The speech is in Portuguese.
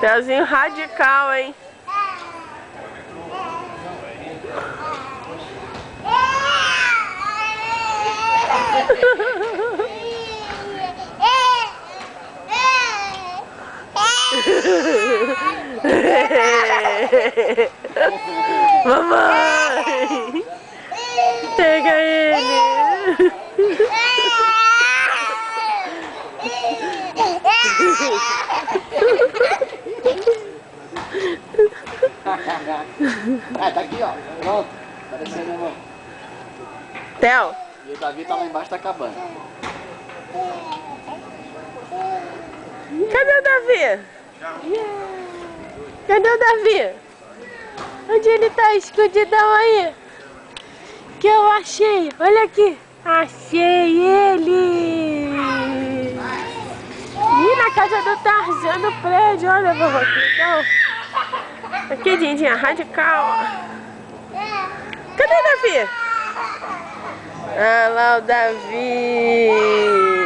Telzinho radical, hein? Mamãe! Pega ele! Ah, tá aqui, ó. Pronto. Tá descendo, irmão. Theo! E o Davi tá lá embaixo da cabana. Cadê o Davi? Cadê o Davi? Onde ele tá escondidão aí? Que eu achei. Olha aqui. Achei ele. Ih, na casa do Tarzan no prédio. Olha, vovó, que legal. Aqui, Dindinha, radical. Cadê o Davi? Ah lá o Davi.